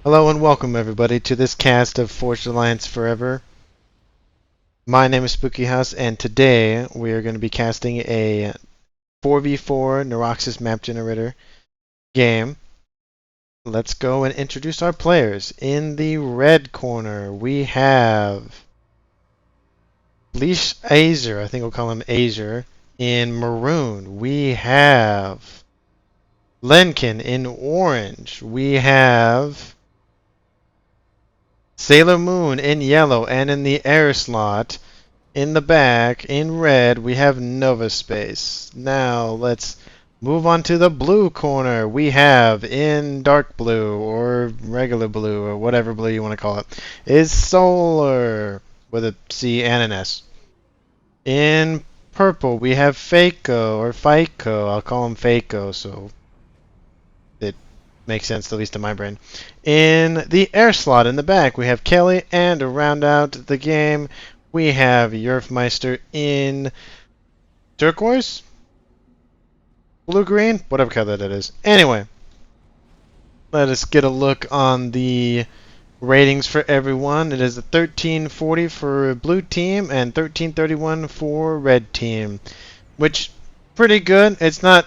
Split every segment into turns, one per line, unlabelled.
Hello and welcome everybody to this cast of Forged Alliance Forever. My name is Spooky House and today we are going to be casting a 4v4 NEROXIS map generator game. Let's go and introduce our players. In the red corner we have Leash Azer, I think we'll call him Azer. In maroon we have Lenkin. In orange we have Sailor Moon in yellow, and in the air slot, in the back, in red, we have Nova Space. Now, let's move on to the blue corner. We have, in dark blue, or regular blue, or whatever blue you want to call it, is Solar, with a C and an S. In purple, we have Faco, or Fico. I'll call him Faco, so it makes sense, at least in my brain. In the air slot in the back, we have Kelly, and to round out the game, we have Yerfmeister in turquoise? Blue-green? Whatever color that is. Anyway, let us get a look on the ratings for everyone. It is a 1340 for blue team and 1331 for red team, which pretty good. It's not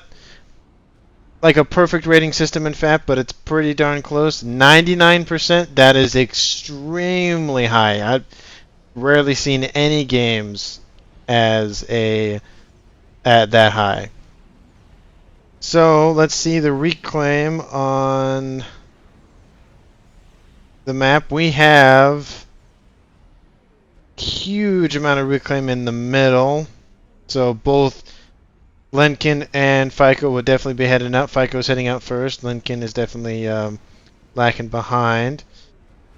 like a perfect rating system in FAF, but it's pretty darn close. 99%, that is extremely high. I've rarely seen any games at that high. So let's see the reclaim on the map. We have huge amount of reclaim in the middle. So both Lenkin and Fico will definitely be heading out. Fico's heading out first. Lenkin is definitely lacking behind.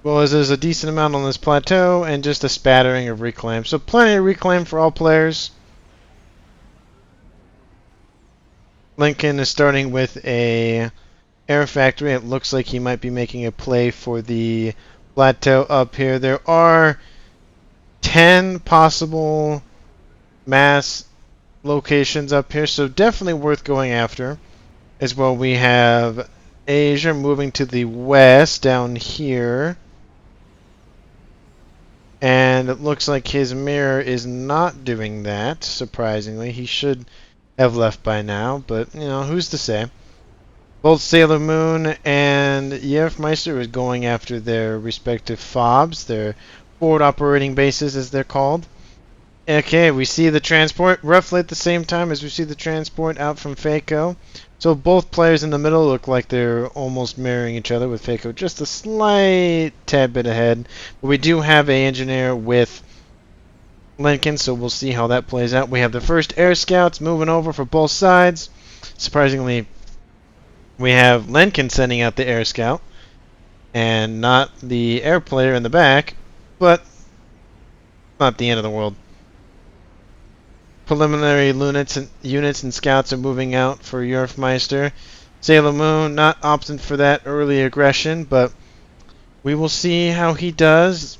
Well, as there's a decent amount on this plateau and just a spattering of reclaim. So plenty of reclaim for all players. Lincoln is starting with a air factory. It looks like he might be making a play for the plateau up here. There are 10 possible mass locations up here, so definitely worth going after. As well, we have Asia moving to the west down here. And it looks like his mirror is not doing that, surprisingly. He should have left by now, but, you know, who's to say? Both Sailor Moon and Yerfmeister is going after their respective FOBs, their forward operating bases as they're called. Okay, we see the transport roughly at the same time as we see the transport out from Faco. So both players in the middle look like they're almost mirroring each other, with Faco just a slight tad bit ahead. But we do have an engineer with Lincoln, so we'll see how that plays out. We have the first air scouts moving over for both sides. Surprisingly, we have Lincoln sending out the air scout and not the air player in the back, but not the end of the world. Preliminary units and scouts are moving out for Yerfmeister. Sailor Moon not opting for that early aggression, but we will see how he does.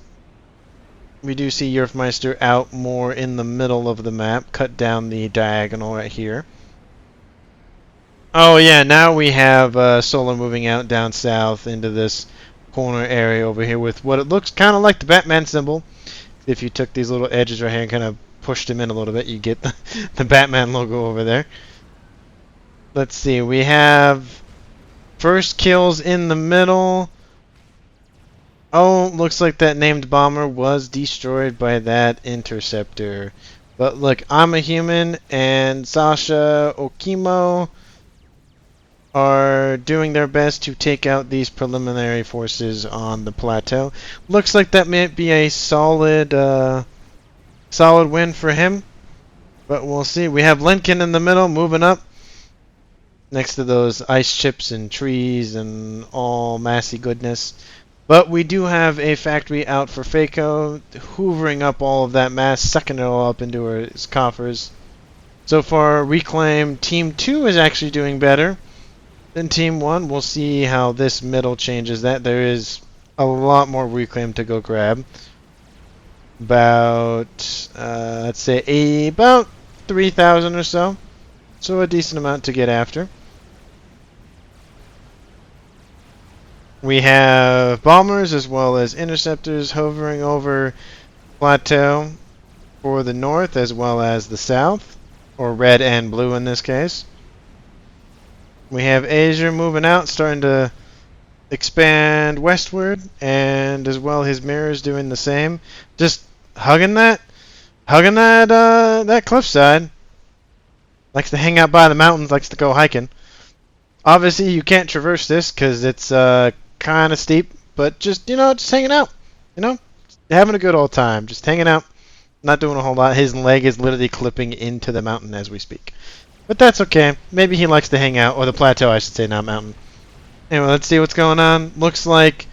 We do see Yerfmeister out more in the middle of the map, cut down the diagonal right here. Oh yeah, now we have Solar moving out down south into this corner area over here with what it looks kind of like the Batman symbol. If you took these little edges right here and kind of pushed them in a little bit, you get the Batman logo over there. Let's see, we have first kills in the middle. Oh, looks like that named bomber was destroyed by that interceptor. But look, I'm a human and Sasha Okimo are doing their best to take out these preliminary forces on the plateau. Looks like that might be a solid win for him, but we'll see. We have Lincoln in the middle moving up next to those ice chips and trees and all massy goodness. But we do have a factory out for Faco, hoovering up all of that mass, sucking it all up into his coffers. So far, Reclaim Team 2 is actually doing better than Team 1. We'll see how this middle changes that. There is a lot more Reclaim to go grab. About, let's say, about 3,000 or so. So a decent amount to get after. We have bombers as well as interceptors hovering over plateau for the north as well as the south, or red and blue in this case. We have Asia moving out, starting to expand westward, and as well his mirrors doing the same. Just hugging that cliffside. Likes to hang out by the mountains, likes to go hiking. Obviously, you can't traverse this because it's kind of steep, but just, just hanging out. You know, having a good old time. Just hanging out, not doing a whole lot. His leg is literally clipping into the mountain as we speak. But that's okay. Maybe he likes to hang out, or the plateau, I should say, not mountain. Anyway, let's see what's going on. Looks like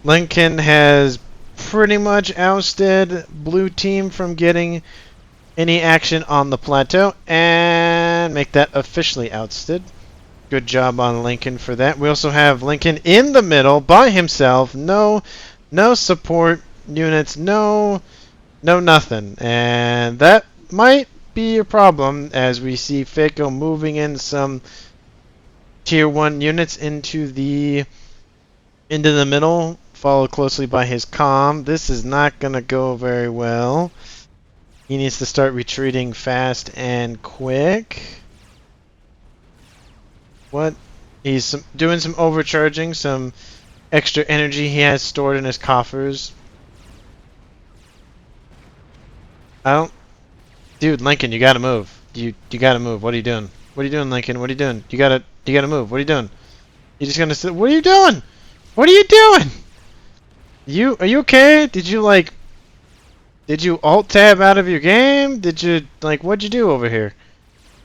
Lincoln has pretty much ousted blue team from getting any action on the plateau and make that officially ousted. Good job on Lincoln for that. We also have Lincoln in the middle by himself. No support units. No nothing. And that might be a problem as we see Faco moving in some tier 1 units into the middle, followed closely by his comm. This is not going to go very well. He needs to start retreating fast and quick. What? He's doing some overcharging, some extra energy he has stored in his coffers. I don't... Dude, Lincoln, you gotta move. You gotta move. What are you doing? What are you doing, Lincoln? What are you doing? You gotta move. What are you doing? You just gonna sit... What are you doing? What are you doing? Are you okay? Did you alt tab out of your game? Did you, what'd you do over here?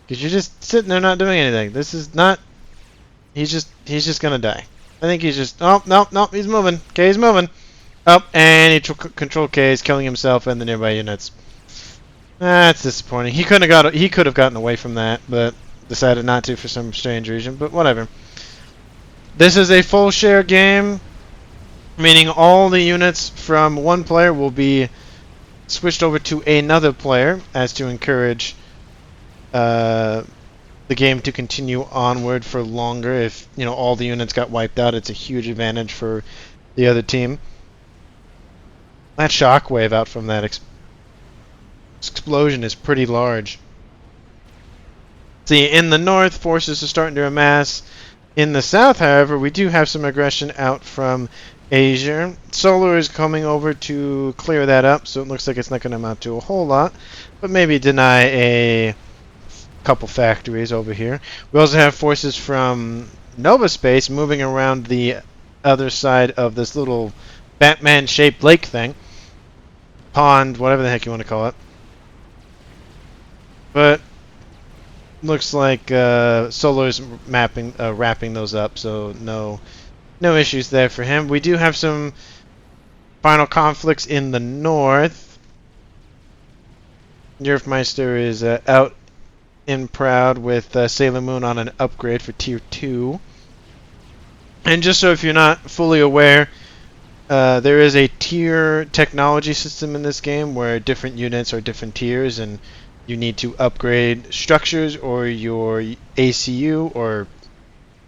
Because you're just sitting there not doing anything. This is not... He's just gonna die. I think he's just... Oh, no, he's moving. Okay, he's moving. Oh, and he control K is killing himself and the nearby units. That's disappointing. He could have gotten away from that, but decided not to for some strange reason, but whatever. This is a full share game, meaning all the units from one player will be switched over to another player as to encourage the game to continue onward for longer. If all the units got wiped out, it's a huge advantage for the other team. That shockwave out from that explosion is pretty large. See, in the north, forces are starting to amass. In the south, however, we do have some aggression out from Asia. Solar is coming over to clear that up, so it looks like it's not going to amount to a whole lot, but maybe deny a couple factories over here. We also have forces from Nova Space moving around the other side of this little Batman-shaped lake thing. Pond, whatever the heck you want to call it. But looks like Solar's wrapping those up, so no issues there for him. We do have some final conflicts in the north. Nerfmeister is out in proud with Sailor Moon on an upgrade for tier 2. And just so if you're not fully aware, there is a tier technology system in this game where different units are different tiers, and you need to upgrade structures or your ACU or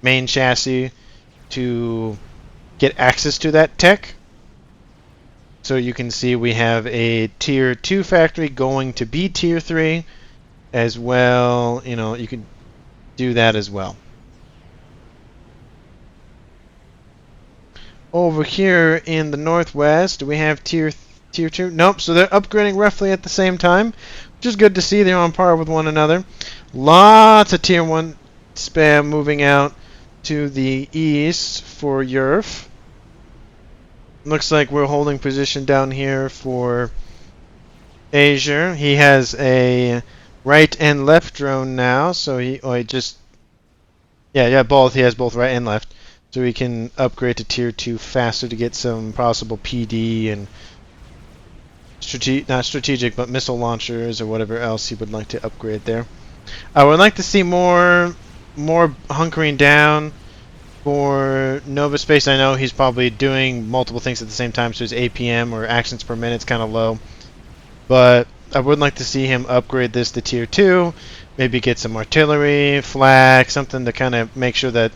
main chassis to get access to that tech. So you can see we have a tier 2 factory going to be tier 3 as well. You can do that as well. Over here in the northwest, we have tier 2. Nope, so they're upgrading roughly at the same time, which is good to see. They're on par with one another. Lots of tier 1 spam moving out to the east for Yerf. Looks like we're holding position down here for Asia. He has a right and left drone now, so both. He has both right and left, so he can upgrade to tier 2 faster to get some possible PD and not strategic, but missile launchers or whatever else he would like to upgrade there. I would like to see more hunkering down for Nova Space. I know he's probably doing multiple things at the same time, so his APM or actions per minute is kind of low. But I would like to see him upgrade this to tier 2, maybe get some artillery, flak, something to kind of make sure that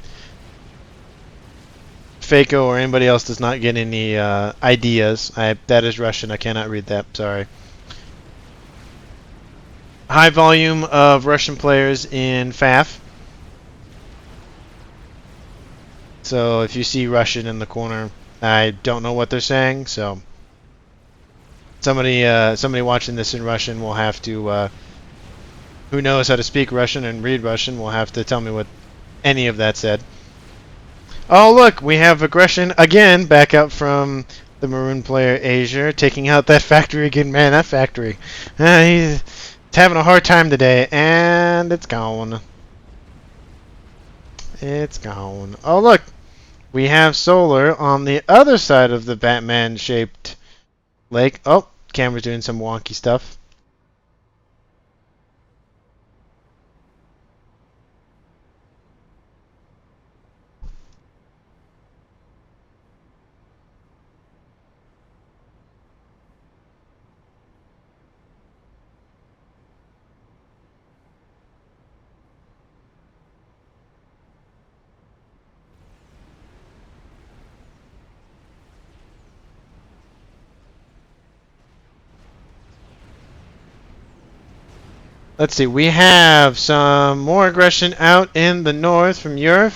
Fako or anybody else does not get any ideas, that is Russian. I cannot read that. Sorry. High volume of Russian players in FAF. So if you see Russian in the corner, I don't know what they're saying. So somebody watching this in Russian will have to, who knows how to speak Russian and read Russian, will have to tell me what any of that said. Oh look, we have aggression again back out from the Maroon player Asia, taking out that factory again. Man, that factory. He's having a hard time today, and it's gone. It's gone. Oh look, we have Solar on the other side of the Batman-shaped lake. Oh, camera's doing some wonky stuff. Let's see, we have some more aggression out in the north from Europe.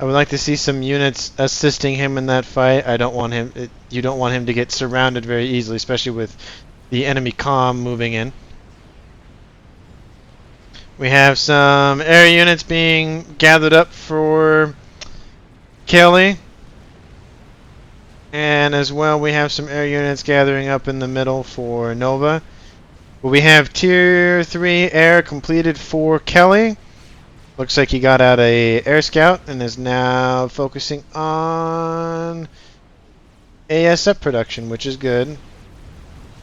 I would like to see some units assisting him in that fight. I don't want him. You don't want him to get surrounded very easily, especially with the enemy comm moving in. We have some air units being gathered up for Kelly. And as well, we have some air units gathering up in the middle for Nova. But we have Tier 3 air completed for Kelly. Looks like he got out a air scout and is now focusing on ASF production, which is good.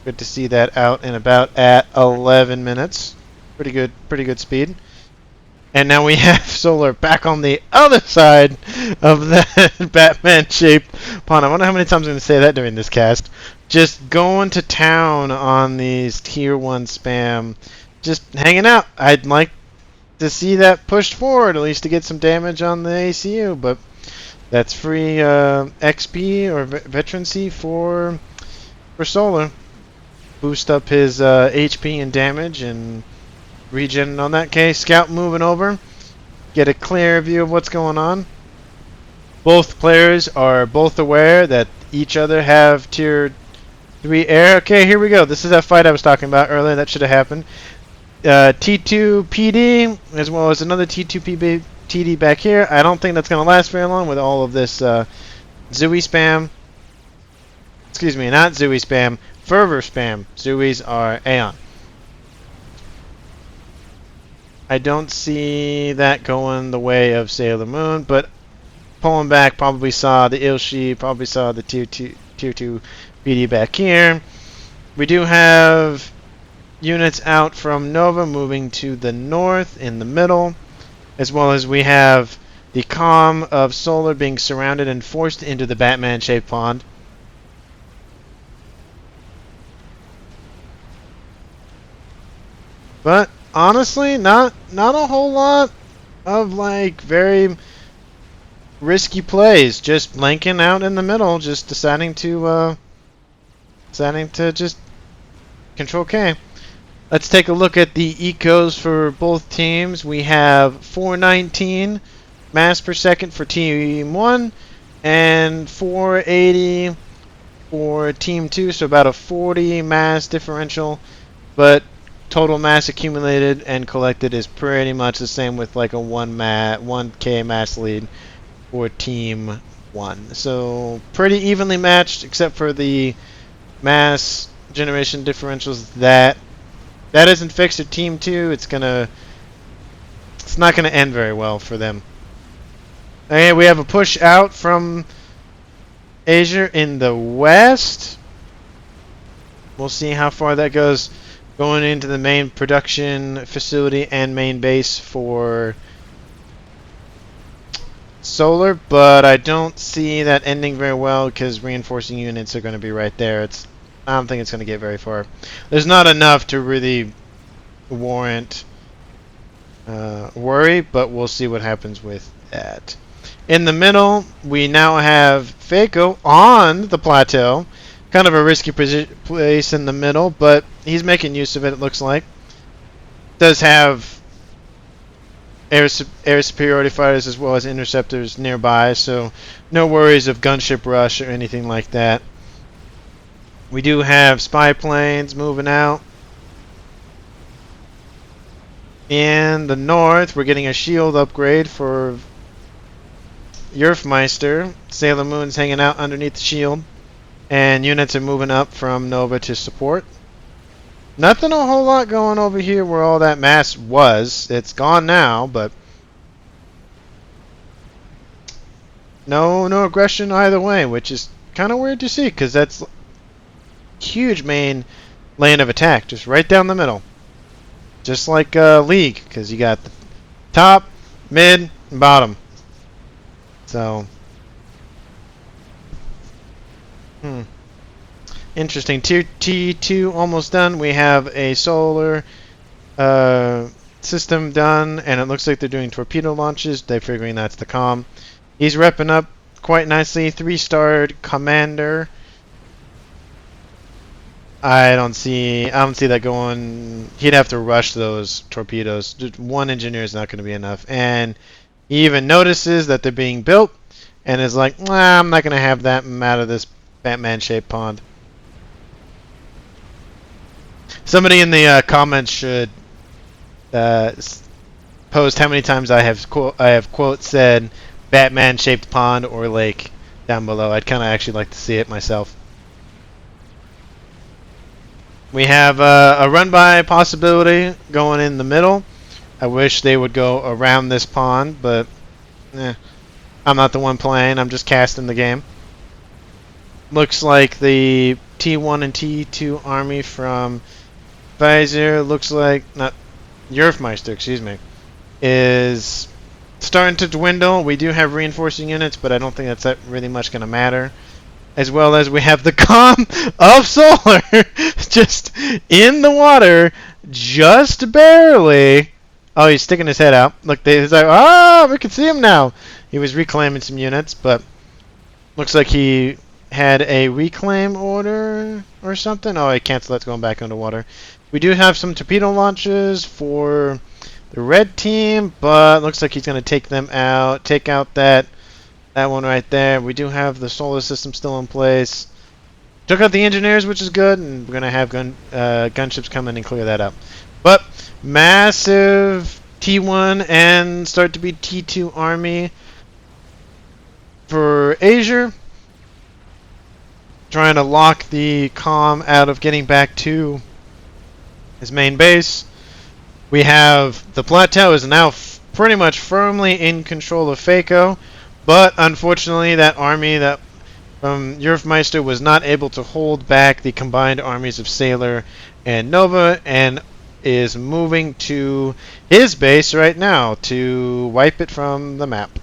Good to see that out and about at 11 minutes. Pretty good speed. And now we have Solar back on the other side of that Batman-shaped pond. I wonder how many times I'm going to say that during this cast. Just going to town on these Tier 1 spam. Just hanging out. I'd like to see that pushed forward, at least to get some damage on the ACU, but that's free XP or veterancy for Solar. Boost up his HP and damage and regen on that case. Scout moving over. Get a clear view of what's going on. Both players are both aware that each other have Tier 3 air. Okay, here we go. This is that fight I was talking about earlier. That should have happened. T2 PD as well as another T2 TD back here. I don't think that's going to last very long with all of this Zooey spam. Excuse me, not Zooey spam. Fervor spam. Zooeys are Aeon. I don't see that going the way of Sailor Moon, but pulling back probably saw the Ilshi, probably saw the Tier 2 PD back here. We do have units out from Nova moving to the north in the middle, as well as we have the comm of Solar being surrounded and forced into the Batman-shaped pond. But honestly, not a whole lot of like very risky plays. Just blanking out in the middle, just deciding to just control K. Let's take a look at the ecos for both teams. We have 419 mass per second for Team 1 and 480 for Team 2, so about a 40 mass differential, but total mass accumulated and collected is pretty much the same with like a 1K mass lead for Team 1. So pretty evenly matched except for the mass generation differentials that isn't fixed at Team 2. It's not gonna end very well for them. Okay, we have a push out from Asia in the west. We'll see how far that goes, going into the main production facility and main base for Solar, but I don't see that ending very well because reinforcing units are going to be right there. I don't think it's going to get very far. There's not enough to really warrant worry, but we'll see what happens with that. In the middle, we now have Faco on the plateau. Kind of a risky place in the middle, but he's making use of it, it looks like. Does have air superiority fighters as well as interceptors nearby, so no worries of gunship rush or anything like that. We do have spy planes moving out. In the north, we're getting a shield upgrade for Yerfmeister. Sailor Moon's hanging out underneath the shield. And units are moving up from Nova to support. Nothing a whole lot going over here where all that mass was. It's gone now, but no aggression either way, which is kind of weird to see because that's huge main lane of attack, just right down the middle. Just like League, because you got the top, mid, and bottom. So, interesting. Tier T2 almost done. We have a solar system done, and it looks like they're doing torpedo launches. They're figuring that's the comm. He's repping up quite nicely. 3-starred commander. I don't see that going. He'd have to rush those torpedoes. Just one engineer is not going to be enough. And he even notices that they're being built and is like, nah, I'm not going to have that out of this Batman-shaped pond. Somebody in the comments should post how many times I have quote said Batman-shaped pond or lake down below. I'd kind of actually like to see it myself. We have a run-by possibility going in the middle. I wish they would go around this pond, but I'm not the one playing. I'm just casting the game. Looks like the T1 and T2 army from Visor, looks like, not Yerfmeister, excuse me, is starting to dwindle. We do have reinforcing units, but I don't think that's really much going to matter. As well as we have the comm of Solar just in the water, just barely. Oh, he's sticking his head out. Look, he's like, oh, we can see him now. He was reclaiming some units, but looks like he had a reclaim order or something. Oh, he canceled. That's going back underwater. We do have some torpedo launches for the red team, but looks like he's going to take them out. Take out that one right there. We do have the solar system still in place. Took out the engineers, which is good, and we're going to have gunships come in and clear that up. But massive T1 and start to be T2 army for Asia. Trying to lock the comm out of getting back to his main base. We have the plateau is now pretty much firmly in control of Faco. But unfortunately, that army that from Yerfmeister was not able to hold back the combined armies of Sailor and Nova, and is moving to his base right now to wipe it from the map.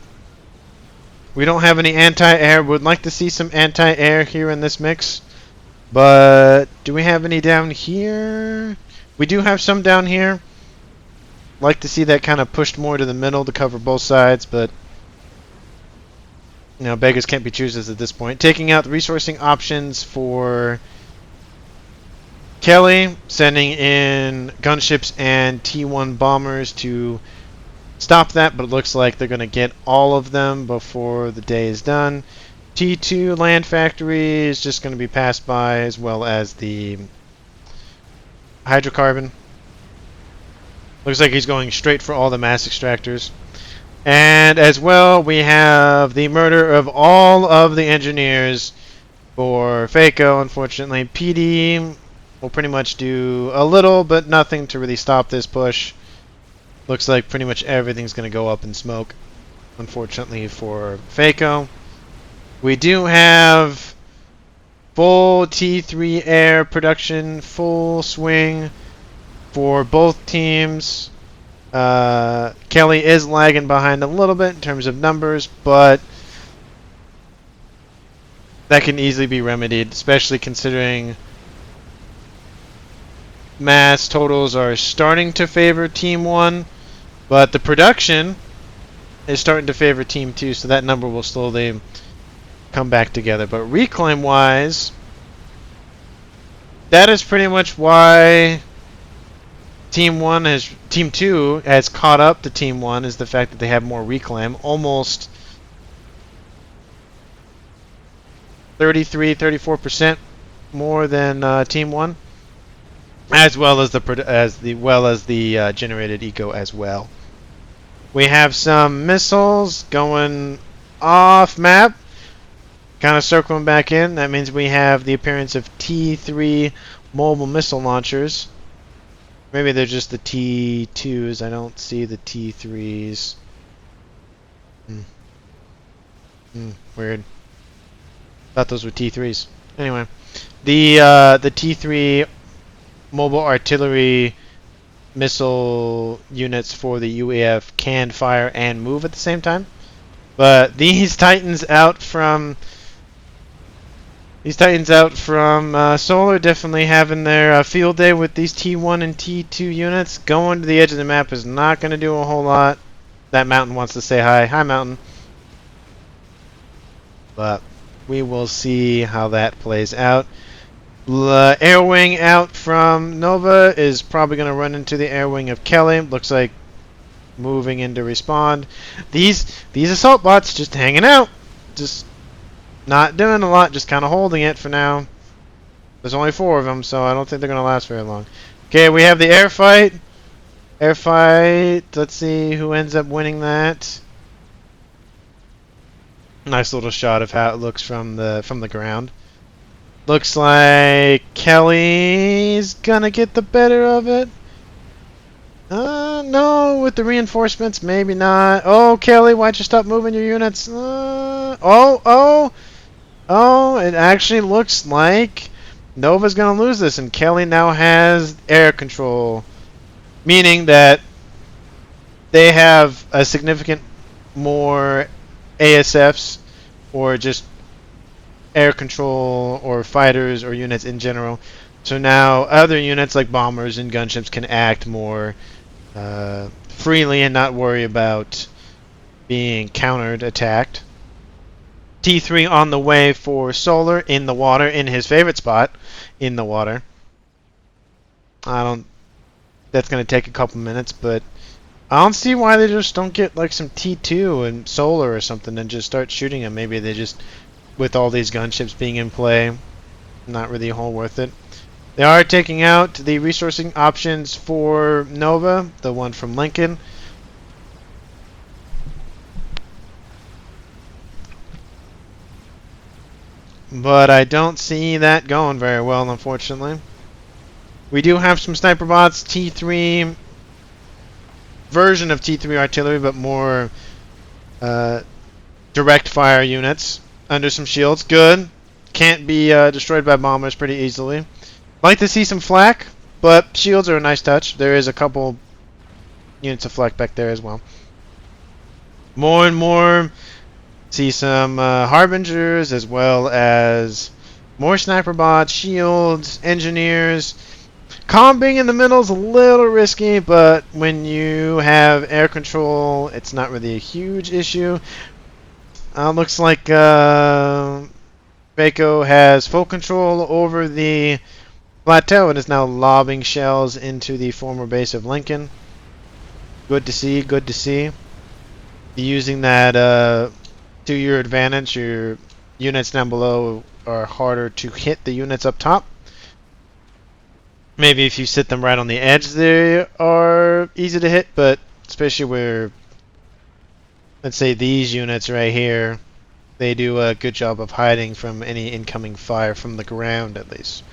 We don't have any anti-air. Would like to see some anti-air here in this mix, but do we have any down here? We do have some down here. Like to see that kind of pushed more to the middle to cover both sides, but you know, beggars can't be choosers at this point. Taking out the resourcing options for Kelly, sending in gunships and T1 bombers to stop that, but it looks like they're going to get all of them before the day is done. T2 land factory is just going to be passed by, as well as the hydrocarbon. Looks like he's going straight for all the mass extractors. And as well, we have the murder of all of the engineers for Faco, unfortunately. PD will pretty much do a little, but nothing to really stop this push. Looks like pretty much everything's going to go up in smoke, unfortunately, for Faco. We do have full T3 air production, full swing for both teams. Kelly is lagging behind a little bit in terms of numbers, but that can easily be remedied, especially considering mass totals are starting to favor Team 1, but the production is starting to favor Team 2, so that number will slowly come back together. But reclaim-wise, that is pretty much why Team 2 has caught up to Team 1, is the fact that they have more reclaim. Almost 34% more than Team 1. As well as the generated eco as well. We have some missiles going off map, kind of circling back in. That means we have the appearance of T3 mobile missile launchers. Maybe they're just the T2s. I don't see the T3s. Weird. Thought those were T3s. Anyway, the T3 mobile artillery missile units for the UAF can fire and move at the same time. But these Titans out from Solar definitely having their field day with these T1 and T2 units. Going to the edge of the map is not going to do a whole lot. That Mountain wants to say hi. Hi, Mountain. But we will see how that plays out. Air wing out from Nova is probably going to run into the air wing of Kelly. Looks like moving in to respond. These assault bots just hanging out, just not doing a lot, just kind of holding it for now. There's only 4 of them, so I don't think they're going to last very long. Okay, we have the air fight. Air fight. Let's see who ends up winning that. Nice little shot of how it looks from the ground. Looks like Kelly's gonna get the better of it. No, with the reinforcements, maybe not. Oh, Kelly, why'd you stop moving your units? Oh, it actually looks like Nova's gonna lose this, and Kelly now has air control, meaning that they have a significant more ASFs, or just air control, or fighters, or units in general. So now other units like bombers and gunships can act more freely and not worry about being countered, attacked. T3 on the way for Solar in the water, in his favorite spot, in the water. That's going to take a couple minutes, but I don't see why they just don't get like some T2 and Solar or something and just start shooting them. Maybe they just, with all these gunships being in play, not really a whole worth it. They are taking out the resourcing options for Nova, the one from Lincoln. But I don't see that going very well, unfortunately. We do have some sniper bots, T3 version of T3 artillery, but more direct fire units under some shields. Good. Can't be destroyed by bombers pretty easily. Like to see some flak, but shields are a nice touch. There is a couple units of flak back there as well. More and more, see some harbingers, as well as more sniper bots, shields, engineers. Combing in the middle is a little risky, but when you have air control, it's not really a huge issue. Looks like Baco has full control over the plateau and is now lobbing shells into the former base of Lincoln. Good to see, good to see. Using that to your advantage, your units down below are harder to hit the units up top. Maybe if you sit them right on the edge, they are easy to hit, but especially where, let's say these units right here, they do a good job of hiding from any incoming fire from the ground, at least.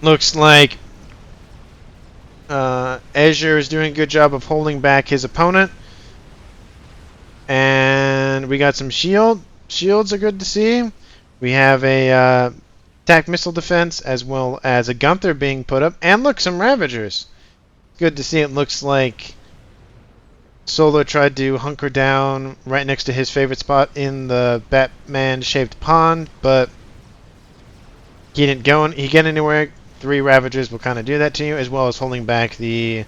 Looks like Azure is doing a good job of holding back his opponent. And we got some shields are good to see. We have a attack missile defense, as well as a Gunther being put up. And look, some Ravagers. Good to see. It looks like Solar tried to hunker down right next to his favorite spot in the Batman-shaped pond, but he didn't get anywhere. 3 Ravagers will kind of do that to you, as well as holding back the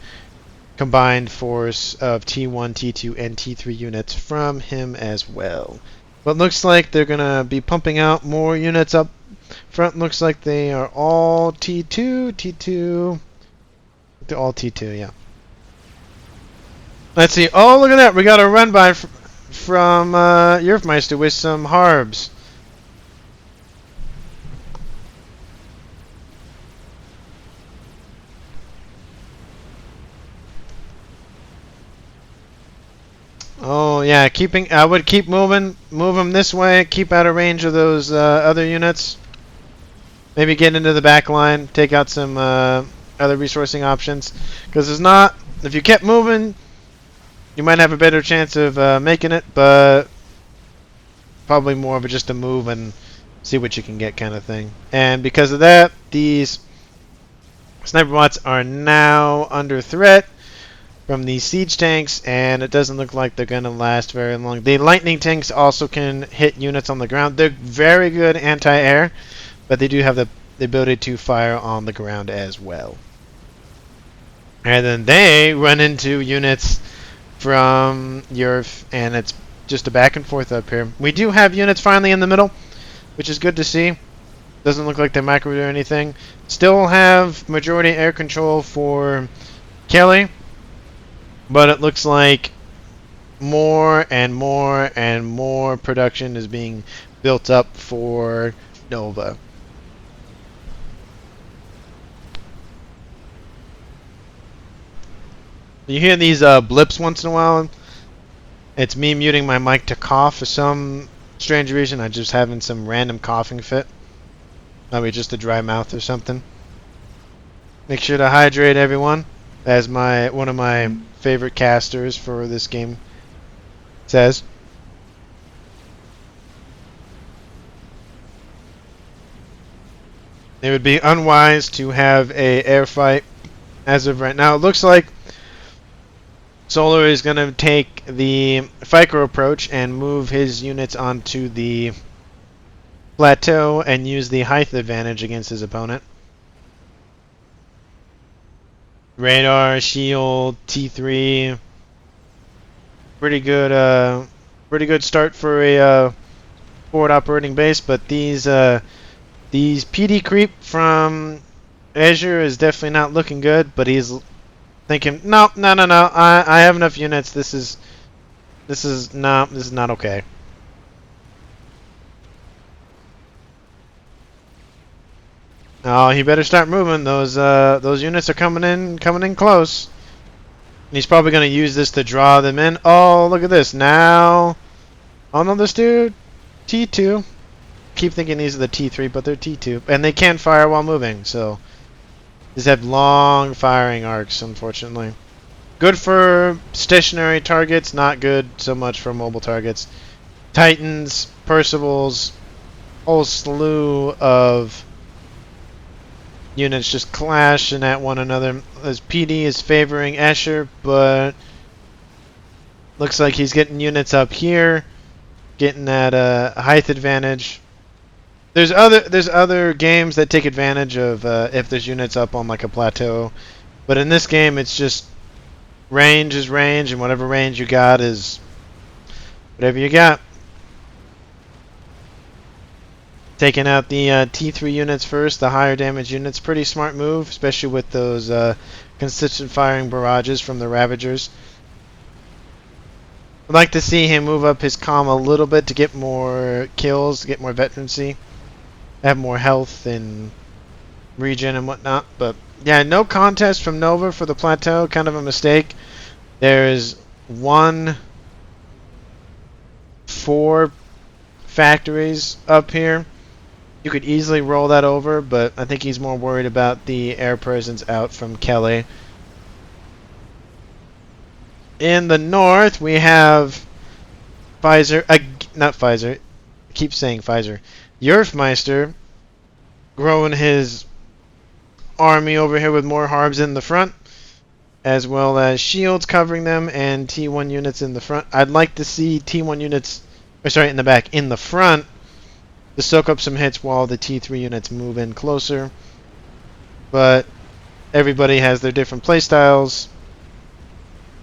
combined force of T1, T2, and T3 units from him as well. But looks like they're going to be pumping out more units up front. Looks like they are all T2, T2. They're all T2, yeah. Let's see. Oh, look at that. We got a run by from Yerfmeister with some harbs. Oh yeah, I would keep move them this way, keep out of range of those other units. Maybe get into the back line, take out some other resourcing options. Because it's not, if you kept moving, you might have a better chance of making it, but probably more of just a move and see what you can get kind of thing. And because of that, these sniper bots are now under threat from these siege tanks, and it doesn't look like they're going to last very long. The lightning tanks also can hit units on the ground. They're very good anti-air, but they do have the ability to fire on the ground as well. And then they run into units from Yerf, and it's just a back and forth up here. We do have units finally in the middle, which is good to see. Doesn't look like they micro or anything. Still have majority air control for Kelly, but it looks like more and more and more production is being built up for Nova. You hear these blips once in a while. It's me muting my mic to cough for some strange reason. I'm just having some random coughing fit. Maybe just a dry mouth or something. Make sure to hydrate, everyone. As one of my favorite casters for this game says. It would be unwise to have a air fight as of right now. It looks like Solar is going to take the FICO approach and move his units onto the plateau and use the height advantage against his opponent. Radar, shield, T3. Pretty good start for a forward operating base, but these PD creep from Azure is definitely not looking good, but he's thinking, no. I have enough units. This is not okay. Oh, he better start moving. Those units are coming in close. And he's probably going to use this to draw them in. Oh, look at this. Now, oh no, this dude, T2. Keep thinking these are the T3, but they're T2. And they can fire while moving, so these have long firing arcs, unfortunately. Good for stationary targets, not good so much for mobile targets. Titans, Percivals, whole slew of units just clashing at one another. As PD is favoring Escher, but looks like he's getting units up here, getting that height advantage. There's other games that take advantage of if there's units up on like a plateau, but in this game it's just range is range, and whatever range you got is whatever you got. Taking out the T3 units first, the higher damage units. Pretty smart move, especially with those consistent firing barrages from the Ravagers. I'd like to see him move up his comm a little bit to get more kills, get more veterancy, have more health and regen and whatnot. But yeah, no contest from Nova for the plateau. Kind of a mistake. There's 4 factories up here. You could easily roll that over, but I think he's more worried about the air presence out from Kelly. In the north, we have Pfizer, not Pfizer, I keep saying Pfizer, Yerfmeister growing his army over here with more harbs in the front, as well as shields covering them and T1 units in the front. I'd like to see T1 units, or sorry, in the back, in the front, to soak up some hits while the T3 units move in closer. But everybody has their different playstyles.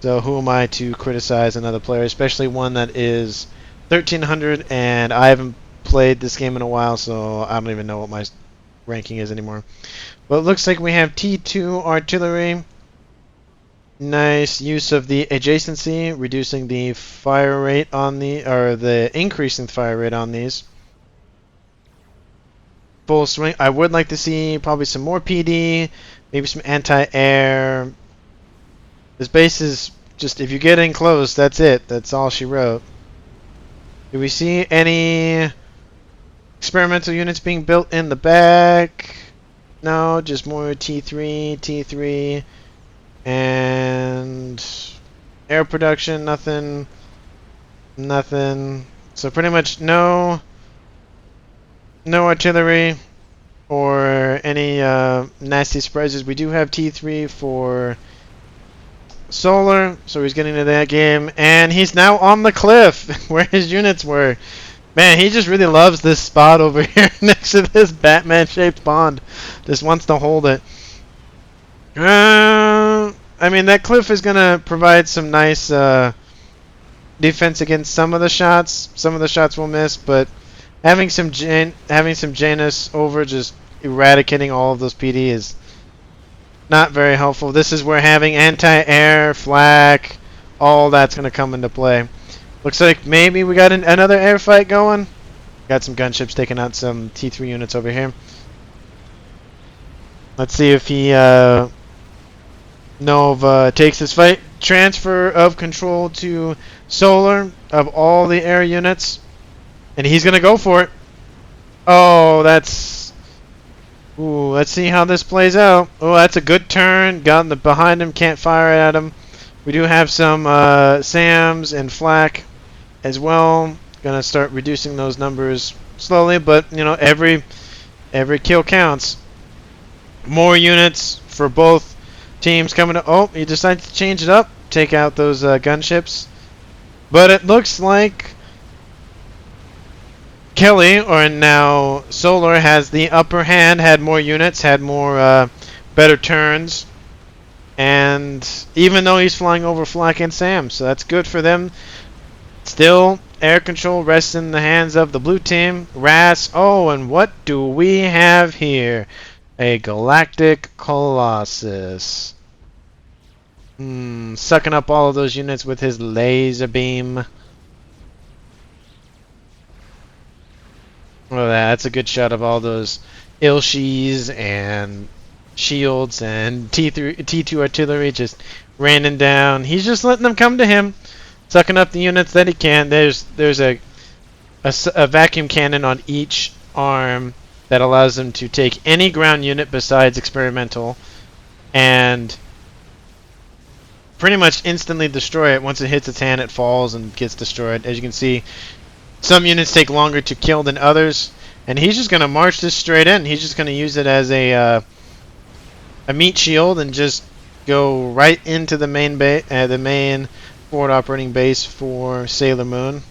So who am I to criticize another player, especially one that is 1300, and I haven't played this game in a while, so I don't even know what my ranking is anymore. But it looks like we have T2 artillery. Nice use of the adjacency, reducing the fire rate on the increasing fire rate on these. Full swing. I would like to see probably some more PD, maybe some anti-air. This base is just, if you get in close, that's it. That's all she wrote. Do we see any experimental units being built in the back? No, just more T3, T3, and air production, nothing, nothing. So pretty much no artillery or any nasty surprises. We do have T3 for solar, so he's getting to that game, and he's now on the cliff where his units were. Man, he just really loves this spot over here next to this Batman-shaped pond. Just wants to hold it. I mean, that cliff is going to provide some nice defense against some of the shots. Some of the shots will miss, but having some Janus over just eradicating all of those PD is not very helpful. This is where having anti-air, flak, all that's going to come into play. Looks like maybe we got another air fight going. Got some gunships taking out some T3 units over here. Let's see if he Nova takes this fight. Transfer of control to Solar of all the air units. And he's going to go for it. Oh, that's... Ooh, let's see how this plays out. Oh, that's a good turn. Got in the behind him, can't fire at him. We do have some SAMs and flak as well. Gonna start reducing those numbers slowly, but you know, every kill counts. More units for both teams coming to. Oh, he decided to change it up, take out those gunships. But it looks like Kelly, or now Solar, has the upper hand, had more units, had more better turns. And even though he's flying over Flak and Sam, so that's good for them. Still, air control rests in the hands of the blue team. Ras, oh, and what do we have here? A Galactic Colossus. Sucking up all of those units with his laser beam. Oh, that's a good shot of all those Ilshis and shields and T2 artillery just raining down. He's just letting them come to him, sucking up the units that he can. There's a vacuum cannon on each arm that allows him to take any ground unit besides experimental and pretty much instantly destroy it. Once it hits its hand, it falls and gets destroyed. As you can see, some units take longer to kill than others, and he's just going to march this straight in. He's just going to use it as a meat shield and just go right into the main forward operating base for Sailor Moon.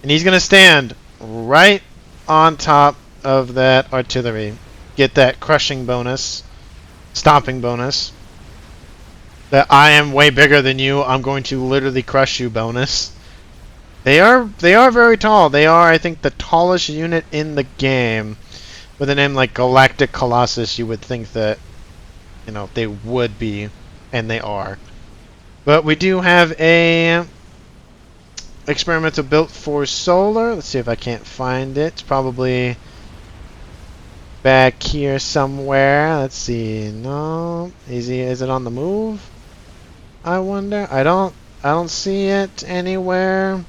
And he's going to stand right on top of that artillery. Get that crushing bonus, stomping bonus. That I am way bigger than you, I'm going to literally crush you bonus. They are very tall. They are, I think, the tallest unit in the game. With a name like Galactic Colossus, you would think that, you know, they would be, and they are. But we do have a experimental built for Solar. Let's see if I can't find it. It's probably back here somewhere. Let's see. No, is it on the move? I wonder. I don't see it anywhere.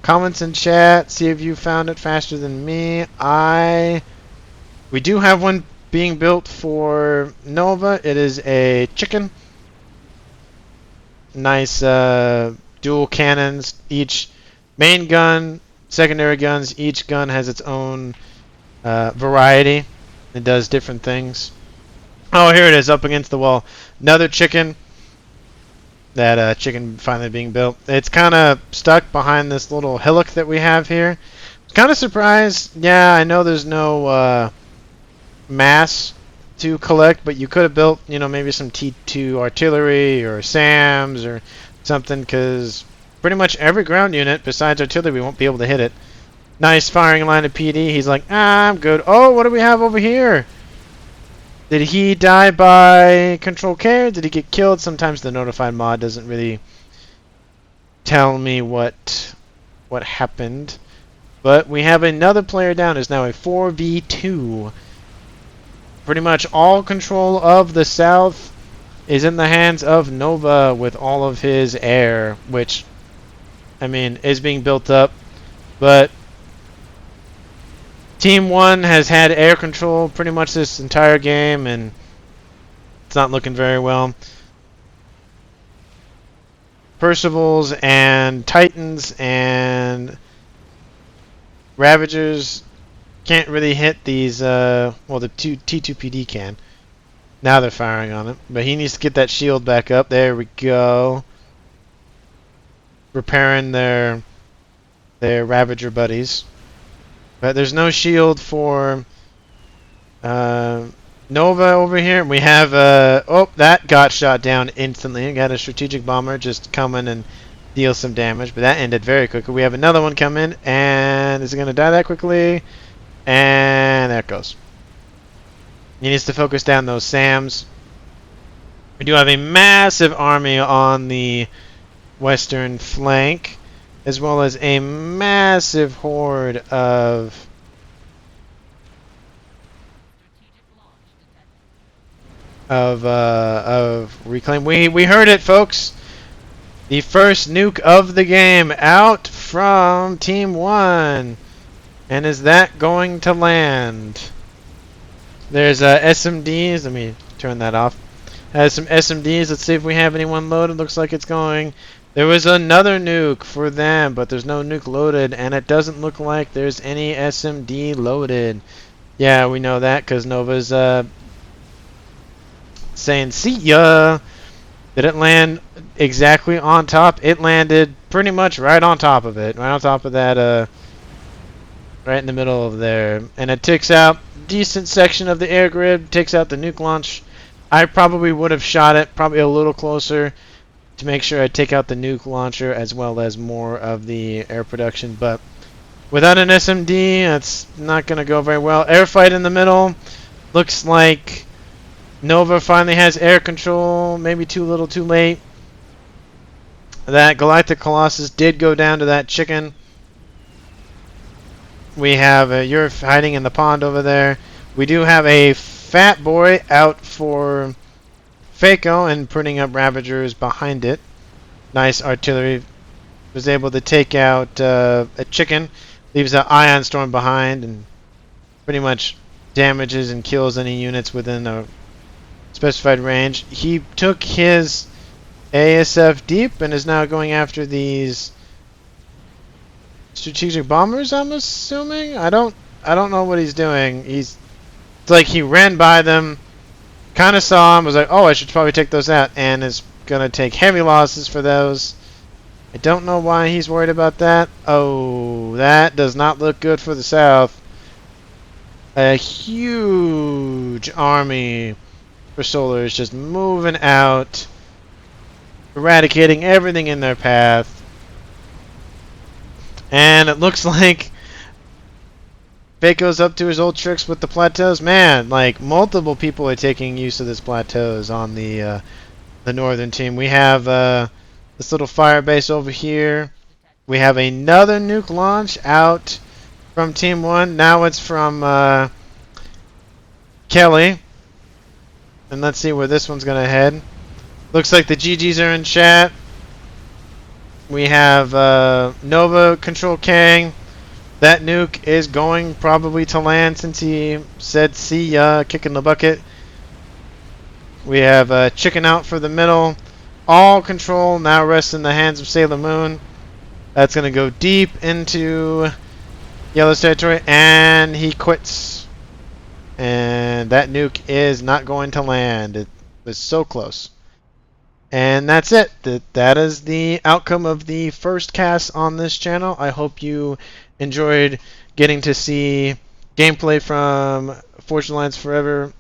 Comments in chat. See if you found it faster than me. We do have one being built for Nova. It is a chicken. Nice dual cannons. Each main gun, secondary guns. Each gun has its own variety. It does different things. Oh, here it is, up against the wall. Another chicken. That chicken finally being built. It's kind of stuck behind this little hillock that we have here. Kind of surprised. Yeah, I know there's no mass to collect, but you could have built, you know, maybe some T2 artillery or SAMs or something, because pretty much every ground unit besides artillery won't be able to hit it. Nice firing line of PD. He's like, ah, I'm good. Oh, what do we have over here? Did he die by Control K? Did he get killed? Sometimes the notified mod doesn't really tell me what happened. But we have another player down. It's now a 4v2. Pretty much all control of the south is in the hands of Nova with all of his air, which, I mean, is being built up. But Team 1 has had air control pretty much this entire game, and it's not looking very well. Percivals and Titans and Ravagers can't really hit these, well, the T2PD can. Now they're firing on it. But he needs to get that shield back up. There we go. Repairing their Ravager buddies. But there's no shield for Nova over here. We have, oh, that got shot down instantly. Got a strategic bomber just coming and deal some damage. But that ended very quickly. We have another one coming. And is it going to die that quickly? And there it goes. He needs to focus down those SAMs. We do have a massive army on the western flank, as well as a massive horde of reclaim. We heard it, folks. The first nuke of the game out from Team 1. And is that going to land? There's SMDs. Let me turn that off. Has some SMDs. Let's see if we have anyone loaded. Looks like it's going. There was another nuke for them, but there's no nuke loaded, and it doesn't look like there's any SMD loaded. Yeah, we know that because Nova's saying, see ya. Did it land exactly on top? It landed pretty much right on top of it. Right on top of that, right in the middle of there. And it takes out decent section of the air grid, takes out the nuke launch. I probably would have shot it probably a little closer to make sure I take out the nuke launcher as well as more of the air production. But without an SMD, that's not going to go very well. Air fight in the middle. Looks like Nova finally has air control. Maybe too little too late. That Galactic Colossus did go down to that chicken. We have you're hiding in the pond over there. We do have a Fat Boy out for Faco and putting up Ravagers behind it. Nice artillery. Was able to take out a chicken. Leaves an Ion Storm behind and pretty much damages and kills any units within a specified range. He took his ASF deep and is now going after these strategic bombers, I'm assuming. I don't know what he's doing. It's like he ran by them, kind of saw him, was like, oh, I should probably take those out, and is going to take heavy losses for those. I don't know why he's worried about that. Oh, that does not look good for the South. A huge army for Solar is just moving out, eradicating everything in their path. And it looks like Fate goes up to his old tricks with the plateaus. Man, like multiple people are taking use of this plateaus on the northern team. We have this little fire base over here. We have another nuke launch out from Team 1. Now it's from Kelly. And let's see where this one's going to head. Looks like the GGs are in chat. We have Nova Control Kang. That nuke is going probably to land since he said see ya, kicking the bucket. We have Chicken out for the middle. All control now rests in the hands of Sailor Moon. That's going to go deep into Yellow's territory, and he quits. And that nuke is not going to land. It was so close. And that's it. That is the outcome of the first cast on this channel. I hope you enjoyed getting to see gameplay from Fortune Alliance Forever